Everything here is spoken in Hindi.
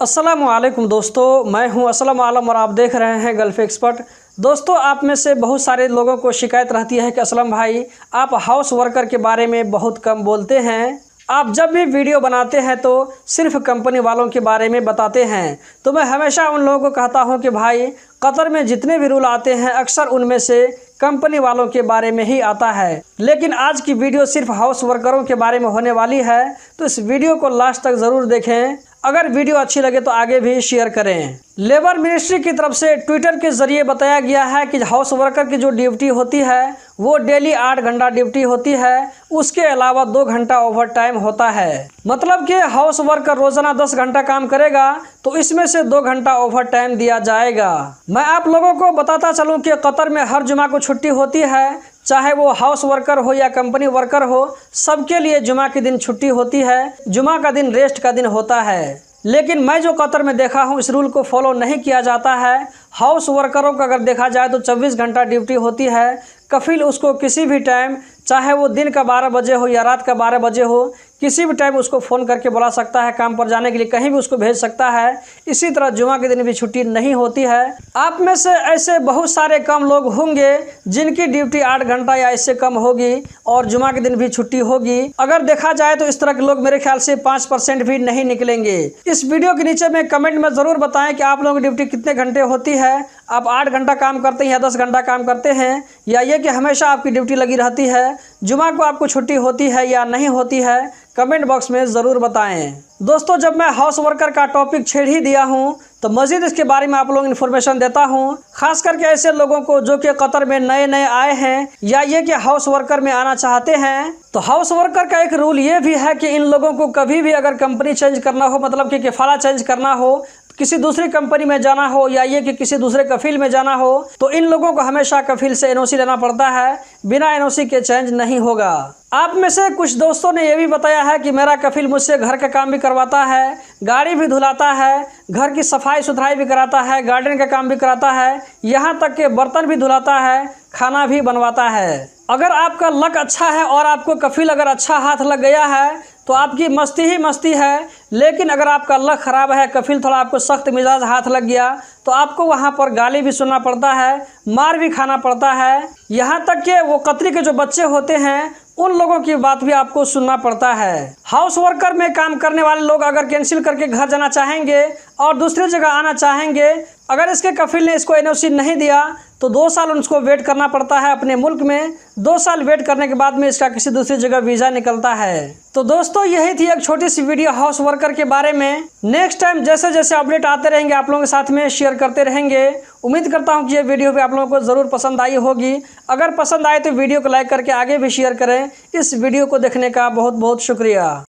अस्सलामुअलैकुम दोस्तों, मैं हूं असलम आलम और आप देख रहे हैं गल्फ एक्सपर्ट। दोस्तों, आप में से बहुत सारे लोगों को शिकायत रहती है कि असलम भाई, आप हाउस वर्कर के बारे में बहुत कम बोलते हैं। आप जब भी वीडियो बनाते हैं तो सिर्फ कंपनी वालों के बारे में बताते हैं। तो मैं हमेशा उन लोगों को कहता हूं कि भाई, कतर में जितने भी रूल आते हैं अक्सर उनमें से कंपनी वालों के बारे में ही आता है। लेकिन आज की वीडियो सिर्फ हाउस वर्करों के बारे में होने वाली है, तो इस वीडियो को लास्ट तक ज़रूर देखें। अगर वीडियो अच्छी लगे तो आगे भी शेयर करें। लेबर मिनिस्ट्री की तरफ से ट्विटर के जरिए बताया गया है कि हाउस वर्कर की जो ड्यूटी होती है वो डेली 8 घंटा ड्यूटी होती है, उसके अलावा 2 घंटा ओवर टाइम होता है। मतलब कि हाउस वर्कर रोजाना 10 घंटा काम करेगा तो इसमें से 2 घंटा ओवर टाइम दिया जाएगा। मैं आप लोगों को बताता चलूं कि कतर में हर जुमा को छुट्टी होती है, चाहे वो हाउस वर्कर हो या कंपनी वर्कर हो, सबके लिए जुमा के दिन छुट्टी होती है। जुमा का दिन रेस्ट का दिन होता है। लेकिन मैं जो कतर में देखा हूँ इस रूल को फॉलो नहीं किया जाता है। हाउस वर्करों का अगर देखा जाए तो 24 घंटा ड्यूटी होती है। कफिल उसको किसी भी टाइम, चाहे वो दिन का 12 बजे हो या रात का 12 बजे हो, किसी भी टाइम उसको फ़ोन करके बुला सकता है काम पर जाने के लिए, कहीं भी उसको भेज सकता है। इसी तरह जुमा के दिन भी छुट्टी नहीं होती है। आप में से ऐसे बहुत सारे कम लोग होंगे जिनकी ड्यूटी 8 घंटा या इससे कम होगी और जुमा के दिन भी छुट्टी होगी। अगर देखा जाए तो इस तरह के लोग मेरे ख्याल से 5% भी नहीं निकलेंगे। इस वीडियो के नीचे में कमेंट में ज़रूर बताएं कि आप लोगों की ड्यूटी कितने घंटे होती है। आप 8 घंटा काम करते हैं या 10 घंटा काम करते हैं, या ये कि हमेशा आपकी ड्यूटी लगी रहती है। जुमा को आपको छुट्टी होती है या नहीं होती है, कमेंट बॉक्स में ज़रूर बताएं। दोस्तों, जब मैं हाउस वर्कर का टॉपिक छेड़ ही दिया हूँ तो मज़ीद इसके बारे में आप लोगों को इन्फॉर्मेशन देता हूँ। खास करके ऐसे लोगों को जो कि कतर में नए नए आए हैं या ये कि हाउस वर्कर में आना चाहते हैं। तो हाउस वर्कर का एक रूल ये भी है कि इन लोगों को कभी भी अगर कंपनी चेंज करना हो, मतलब कि किफ़ाला चेंज करना हो, किसी दूसरी कंपनी में जाना हो या ये कि किसी दूसरे कफील में जाना हो, तो इन लोगों को हमेशा कफील से एनओसी लेना पड़ता है। बिना एनओसी के चेंज नहीं होगा। आप में से कुछ दोस्तों ने ये भी बताया है कि मेरा कफील मुझसे घर का काम भी करवाता है, गाड़ी भी धुलाता है, घर की सफाई सुथराई भी कराता है, गार्डन का काम भी कराता है, यहाँ तक कि बर्तन भी धुलाता है, खाना भी बनवाता है। अगर आपका लक अच्छा है और आपको कफील अगर अच्छा हाथ लग गया है तो आपकी मस्ती ही मस्ती है। लेकिन अगर आपका लक ख़राब है, कफील थोड़ा आपको सख्त मिजाज हाथ लग गया, तो आपको वहाँ पर गाली भी सुनना पड़ता है, मार भी खाना पड़ता है। यहाँ तक कि वो कतरी के जो बच्चे होते हैं उन लोगों की बात भी आपको सुनना पड़ता है। हाउस वर्कर में काम करने वाले लोग अगर कैंसिल करके घर जाना चाहेंगे और दूसरी जगह आना चाहेंगे, अगर इसके कफील ने इसको एनओसी नहीं दिया तो 2 साल उसको वेट करना पड़ता है अपने मुल्क में। 2 साल वेट करने के बाद में इसका किसी दूसरी जगह वीज़ा निकलता है। तो दोस्तों, यही थी एक छोटी सी वीडियो हाउस वर्कर के बारे में। नेक्स्ट टाइम जैसे जैसे अपडेट आते रहेंगे आप लोगों के साथ में शेयर करते रहेंगे। उम्मीद करता हूँ कि ये वीडियो भी आप लोगों को ज़रूर पसंद आई होगी। अगर पसंद आए तो वीडियो को लाइक करके आगे भी शेयर करें। इस वीडियो को देखने का बहुत बहुत शुक्रिया।